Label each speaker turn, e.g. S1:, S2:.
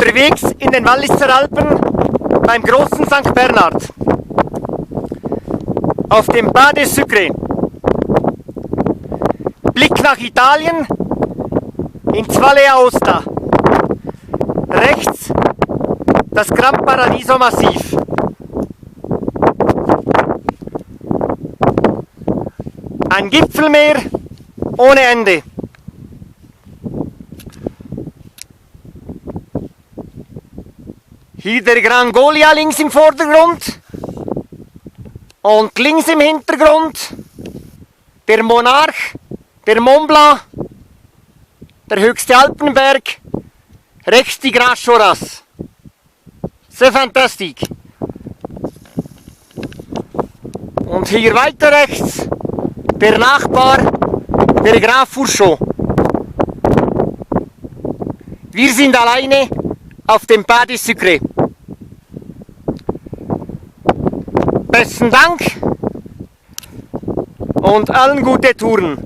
S1: Unterwegs in den Walliser Alpen beim großen St. Bernhard auf dem Pas de Sucre. Blick nach Italien ins Valle Aosta. Rechts das Gran Paradiso Massiv. Ein Gipfelmeer ohne Ende. Hier der Gran Golia links im Vordergrund und links im Hintergrund der Monarch, der Mont Blanc, der höchste Alpenberg, rechts die Gras Joras. C'est fantastique. Und hier weiter rechts der Nachbar, der Grand Fourchon. Wir sind alleine auf dem Pas de Sucre. Besten Dank und allen gute Touren.